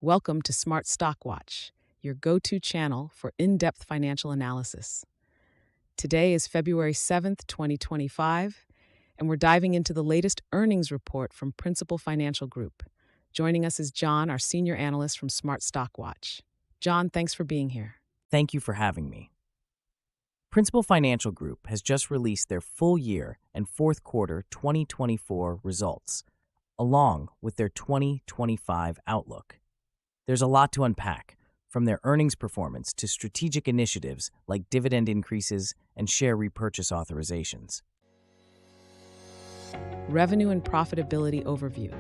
Welcome to Smart Stock Watch, your go-to channel for in-depth financial analysis. Today is February 7th, 2025, and we're diving into the latest earnings report from Principal Financial Group. Joining us is John, our senior analyst from Smart Stock Watch. John, thanks for being here. Thank you for having me. Principal Financial Group has just released their full year and fourth quarter 2024 results, along with their 2025 outlook. There's a lot to unpack, from their earnings performance to strategic initiatives like dividend increases and share repurchase authorizations. Revenue and profitability overview.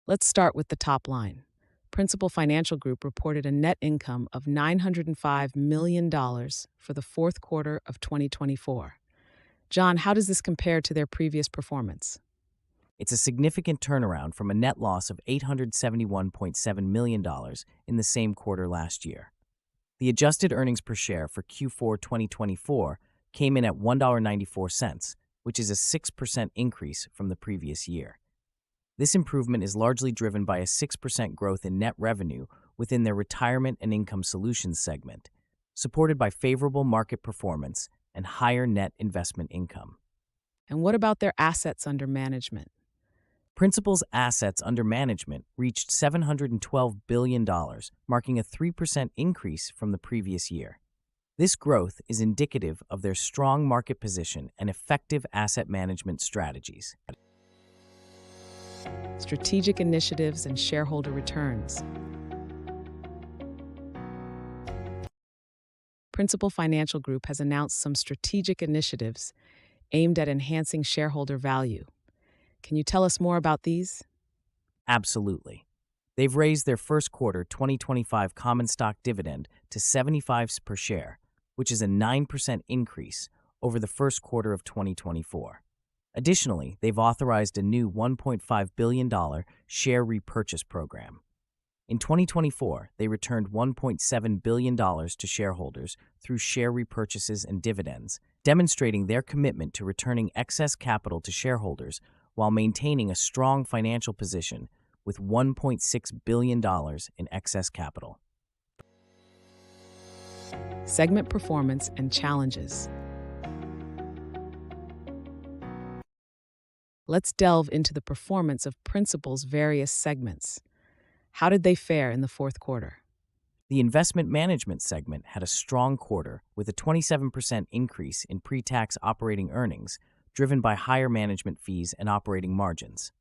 Let's start with the top line. Principal Financial Group reported a net income of $905 million for the fourth quarter of 2024. John, how does this compare to their previous performance? It's a significant turnaround from a net loss of $871.7 million in the same quarter last year. The adjusted earnings per share for Q4 2024 came in at $1.94, which is a 6% increase from the previous year. This improvement is largely driven by a 6% growth in net revenue within their Retirement and Income Solutions segment, supported by favorable market performance and higher net investment income. And what about their assets under management? Principal's assets under management reached $712 billion, marking a 3% increase from the previous year. This growth is indicative of their strong market position and effective asset management strategies. Strategic initiatives and shareholder returns. Principal Financial Group has announced some strategic initiatives aimed at enhancing shareholder value. Can you tell us more about these? Absolutely. They've raised their first quarter 2025 common stock dividend to 75 cents per share, which is a 9% increase over the first quarter of 2024. Additionally, they've authorized a new $1.5 billion share repurchase program. In 2024, they returned $1.7 billion to shareholders through share repurchases and dividends, demonstrating their commitment to returning excess capital to shareholders while maintaining a strong financial position with $1.6 billion in excess capital. Segment performance and challenges. Let's delve into the performance of Principal's various segments. How did they fare in the fourth quarter? The investment management segment had a strong quarter with a 27% increase in pre-tax operating earnings, driven by higher management fees and operating margins.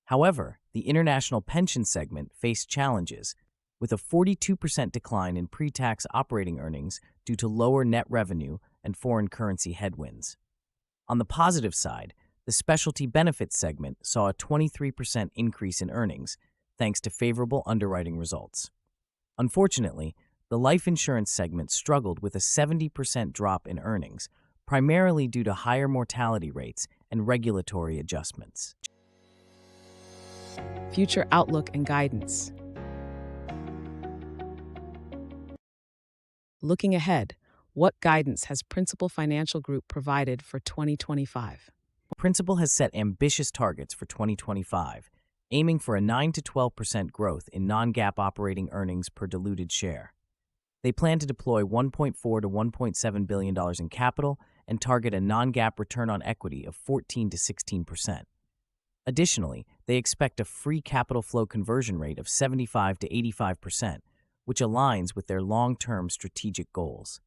However, the international pension segment faced challenges, with a 42% decline in pre-tax operating earnings due to lower net revenue and foreign currency headwinds. On the positive side, the specialty benefits segment saw a 23% increase in earnings, thanks to favorable underwriting results. Unfortunately, the life insurance segment struggled with a 70% drop in earnings, primarily due to higher mortality rates and regulatory adjustments. Future outlook and guidance. Looking ahead, what guidance has Principal Financial Group provided for 2025? Principal has set ambitious targets for 2025, aiming for a 9 to 12% growth in non-GAAP operating earnings per diluted share. They plan to deploy $1.4 to $1.7 billion in capital and target a non-GAAP return on equity of 14 to 16%. Additionally, they expect a free capital flow conversion rate of 75 to 85%, which aligns with their long-term strategic goals.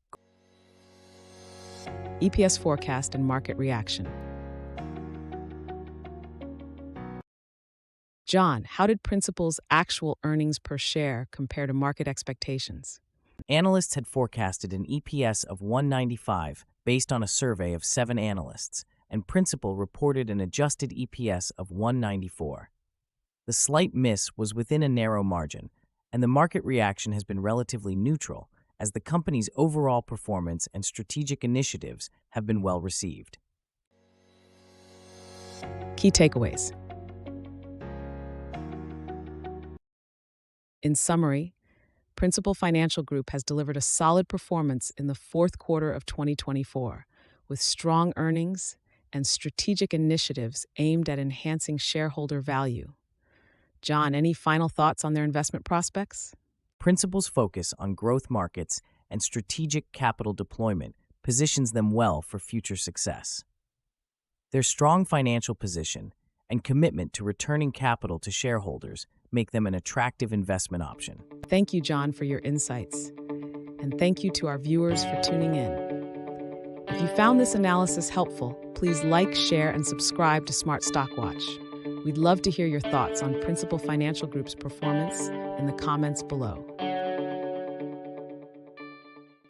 EPS forecast and market reaction. John, how did Principal's actual earnings per share compare to market expectations? Analysts had forecasted an EPS of $1.95 based on a survey of 7 analysts, and Principal reported an adjusted EPS of $1.94. The slight miss was within a narrow margin, and the market reaction has been relatively neutral, as the company's overall performance and strategic initiatives have been well received. Key takeaways. In summary, Principal Financial Group has delivered a solid performance in the fourth quarter of 2024, with strong earnings and strategic initiatives aimed at enhancing shareholder value. John, any final thoughts on their investment prospects? Principal's focus on growth markets and strategic capital deployment positions them well for future success. Their strong financial position and commitment to returning capital to shareholders make them an attractive investment option. Thank you, John, for your insights. And thank you to our viewers for tuning in. If you found this analysis helpful, please like, share, and subscribe to Smart Stock Watch. We'd love to hear your thoughts on Principal Financial Group's performance in the comments below.